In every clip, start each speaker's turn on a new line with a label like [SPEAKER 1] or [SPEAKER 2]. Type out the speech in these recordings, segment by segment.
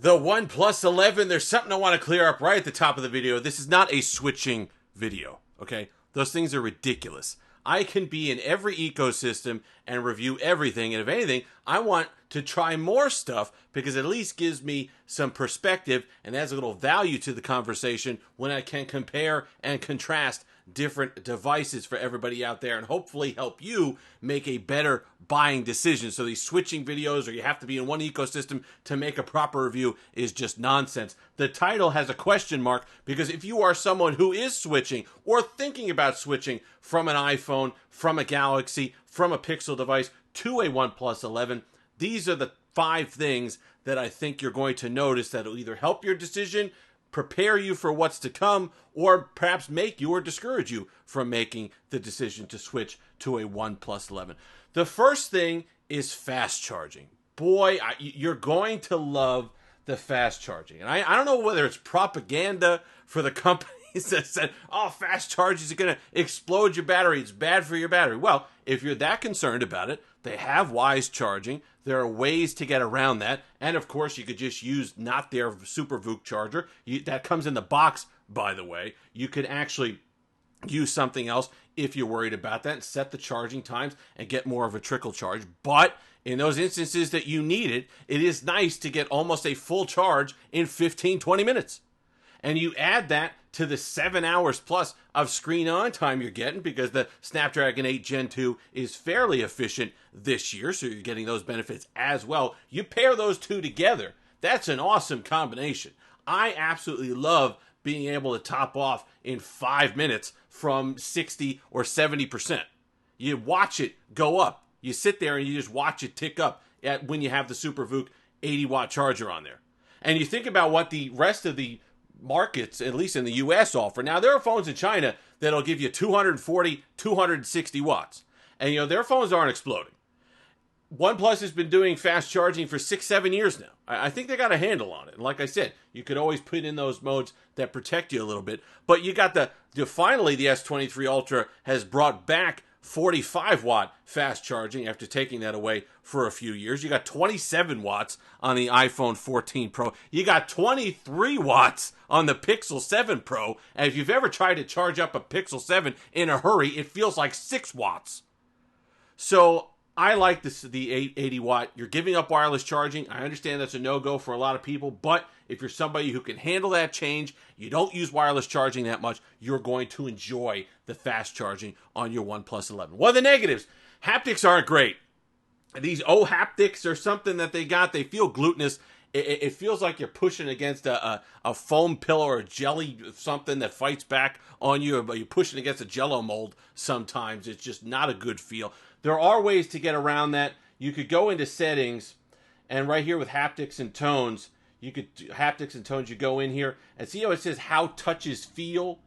[SPEAKER 1] The OnePlus 11, there's something I want to clear up right at the top of the video. This is not a switching video, okay? Those things are ridiculous. I can be in every ecosystem and review everything, and if anything, I want to try more stuff because it at least gives me some perspective and adds a little value to the conversation when I can compare and contrast different devices for everybody out there and hopefully help you make a better buying decision. So these switching videos or you have to be in one ecosystem to make a proper review is just nonsense. The title has a question mark because if you are someone who is switching or thinking about switching from an iPhone, from a Galaxy, from a Pixel device to a OnePlus 11, these are the 5 things that I think you're going to notice that will either help your decision, prepare you for what's to come, or perhaps make you or discourage you from making the decision to switch to a OnePlus 11. The first thing is fast charging. Boy, you're going to love the fast charging. And I don't know whether it's propaganda for the companies that said, oh, fast charging is going to explode your battery. It's bad for your battery. Well, if you're that concerned about it, they have wise charging. There are ways to get around that. And of course, you could just use not their SuperVOOC charger. That comes in the box, by the way. You could actually use something else if you're worried about that and set the charging times and get more of a trickle charge. But in those instances that you need it, it is nice to get almost a full charge in 15, 20 minutes. And you add that to the 7 hours plus of screen on time you're getting because the Snapdragon 8 Gen 2 is fairly efficient this year, so you're getting those benefits as well. You pair those two together, that's an awesome combination. I absolutely love being able to top off in 5 minutes from 60 or 70%. You watch it go up. You sit there and you just watch it tick up when you have the SuperVOOC 80-watt charger on there. And you think about what the rest of the markets, at least in the US, offer. Now, there are phones in China that'll give you 240, 260 watts. And, their phones aren't exploding. OnePlus has been doing fast charging for 6-7 years now. I think they got a handle on it. And like I said, you could always put in those modes that protect you a little bit. But you got finally the S23 Ultra has brought back 45-watt fast charging after taking that away for a few years. You got 27 watts on the iPhone 14 Pro. You got 23 watts on the Pixel 7 Pro. And if you've ever tried to charge up a Pixel 7 in a hurry, it feels like 6 watts. So I like this, the 80 watt. You're giving up wireless charging. I understand that's a no-go for a lot of people, but if you're somebody who can handle that change, you don't use wireless charging that much, you're going to enjoy the fast charging on your OnePlus 11. What are the negatives? Haptics aren't great. These haptics or something that they got, they feel glutinous. It feels like you're pushing against a foam pillow or a jelly something that fights back on you, but you're pushing against a Jell-O mold sometimes. It's just not a good feel. There are ways to get around that. You could go into settings, and right here with haptics and tones, you go in here and see how it says how touches feel.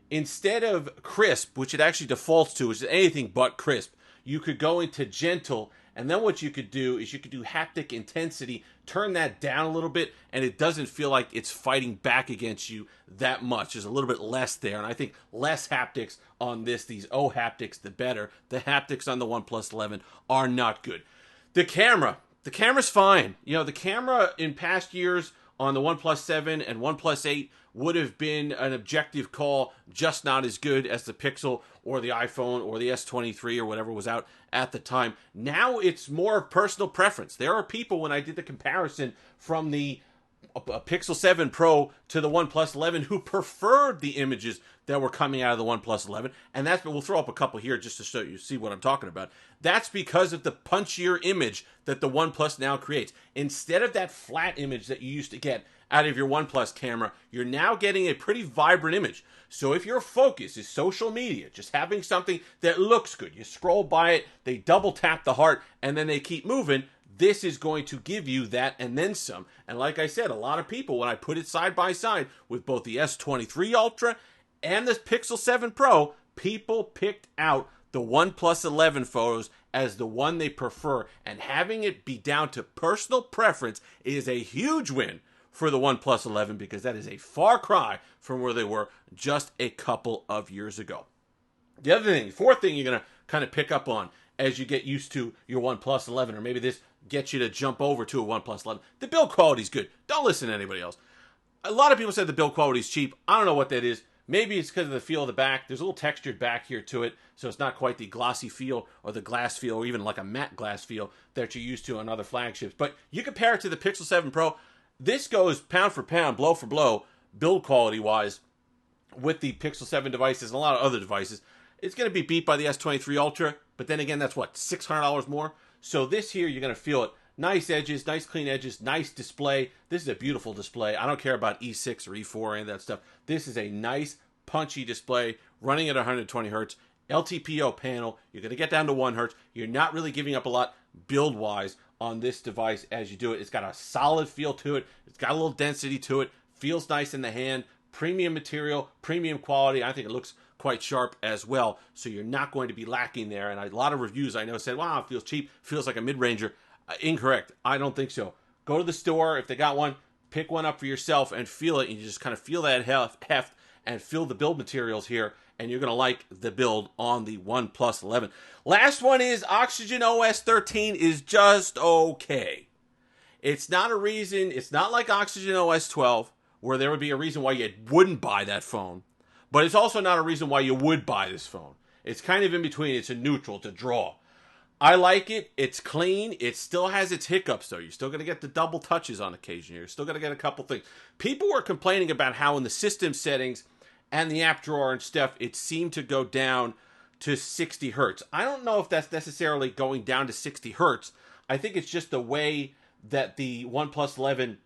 [SPEAKER 1] Instead of crisp, which it actually defaults to, which is anything but crisp, you could go into gentle, and then what you could do is you could do haptic intensity, turn that down a little bit, and it doesn't feel like it's fighting back against you that much. There's a little bit less there, and I think less haptics on these haptics, the better. The haptics on the OnePlus 11 are not good. The camera's fine. The camera in past years on the OnePlus 7 and OnePlus 8 would have been an objective call, just not as good as the Pixel or the iPhone or the S23 or whatever was out at the time. Now it's more personal preference. There are people, when I did the comparison from the Pixel 7 Pro to the OnePlus 11, who preferred the images that were coming out of the OnePlus 11, and we'll throw up a couple here just to show you, see what I'm talking about. That's because of the punchier image that the OnePlus now creates. Instead of that flat image that you used to get out of your OnePlus camera, you're now getting a pretty vibrant image. So if your focus is social media, just having something that looks good, you scroll by it, they double tap the heart, and then they keep moving, this is going to give you that and then some. And like I said, a lot of people, when I put it side by side with both the S23 Ultra and the Pixel 7 Pro, people picked out the OnePlus 11 photos as the one they prefer. And having it be down to personal preference is a huge win for the OnePlus 11 because that is a far cry from where they were just a couple of years ago. The fourth thing you're going to kind of pick up on as you get used to your OnePlus 11, or maybe this get you to jump over to a OnePlus 11. The build quality is good. Don't listen to anybody else. A lot of people said the build quality is cheap. I don't know what that is. Maybe it's because of the feel of the back. There's a little textured back here to it, so it's not quite the glossy feel or the glass feel or even like a matte glass feel that you're used to on other flagships. But you compare it to the Pixel 7 Pro, this goes pound for pound, blow for blow, build quality-wise, with the Pixel 7 devices and a lot of other devices. It's going to be beat by the S23 Ultra, but then again, that's what, $600 more? So this here, you're going to feel it. Nice edges, nice clean edges, nice display. This is a beautiful display. I don't care about E6 or E4 or any of that stuff. This is a nice, punchy display running at 120 hertz. LTPO panel. You're going to get down to 1 hertz. You're not really giving up a lot build-wise on this device as you do it. It's got a solid feel to it. It's got a little density to it. Feels nice in the hand. Premium material, premium quality. I think it looks quite sharp as well. So you're not going to be lacking there. And a lot of reviews I know said, wow, it feels cheap. Feels like a mid-ranger. Incorrect. I don't think so. Go to the store if they got one, pick one up for yourself and feel it. And you just kind of feel that heft and feel the build materials here. And you're going to like the build on the OnePlus 11. Last one is Oxygen OS 13 is just okay. It's not a reason. It's not like Oxygen OS 12 where there would be a reason why you wouldn't buy that phone. But it's also not a reason why you would buy this phone. It's kind of in between. It's a neutral. It's a draw. I like it. It's clean. It still has its hiccups, though. You're still going to get the double touches on occasion. You're still going to get a couple things. People were complaining about how in the system settings and the app drawer and stuff, it seemed to go down to 60 hertz. I don't know if that's necessarily going down to 60 hertz. I think it's just the way that the OnePlus 11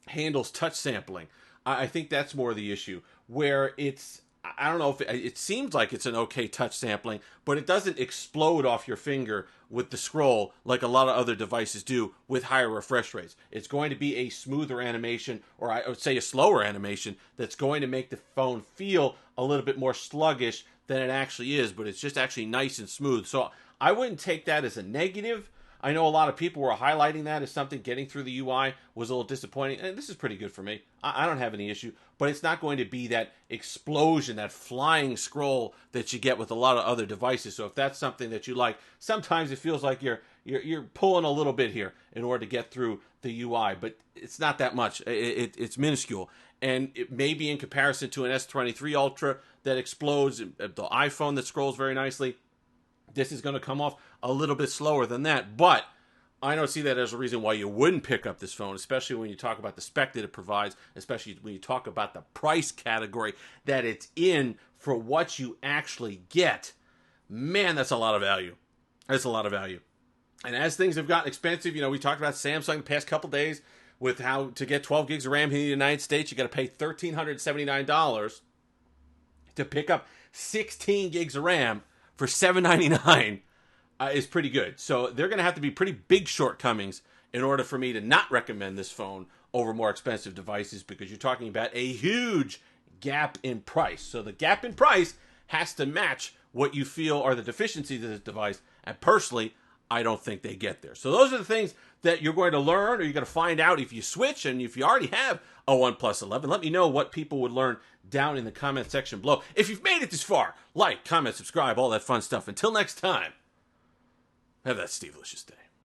[SPEAKER 1] handles touch sampling. I think that's more the issue, where it's... I don't know if it seems like it's an okay touch sampling, but it doesn't explode off your finger with the scroll like a lot of other devices do with higher refresh rates. It's going to be a smoother animation, or I would say a slower animation, that's going to make the phone feel a little bit more sluggish than it actually is, but it's just actually nice and smooth. So I wouldn't take that as a negative. I know a lot of people were highlighting that as something getting through the UI was a little disappointing. And this is pretty good for me. I don't have any issue. But it's not going to be that explosion, that flying scroll that you get with a lot of other devices. So if that's something that you like, sometimes it feels like you're pulling a little bit here in order to get through the UI. But it's not that much. It's minuscule. And it may be in comparison to an S23 Ultra that explodes, the iPhone that scrolls very nicely. This is going to come off a little bit slower than that, but I don't see that as a reason why you wouldn't pick up this phone, especially when you talk about the spec that it provides, especially when you talk about the price category that it's in for what you actually get. Man, that's a lot of value. That's a lot of value. And as things have gotten expensive, we talked about Samsung the past couple days with how to get 12 gigs of RAM here in the United States, you got to pay $1,379 to pick up 16 gigs of RAM for $799 is pretty good. So they're going to have to be pretty big shortcomings in order for me to not recommend this phone over more expensive devices, because you're talking about a huge gap in price. So the gap in price has to match what you feel are the deficiencies of this device. And personally, I don't think they get there. So those are the things that you're going to learn, or you're going to find out if you switch. And if you already have a OnePlus 11, let me know what people would learn down in the comment section below. If you've made it this far, like, comment, subscribe, all that fun stuff. Until next time, have that Steve-licious day.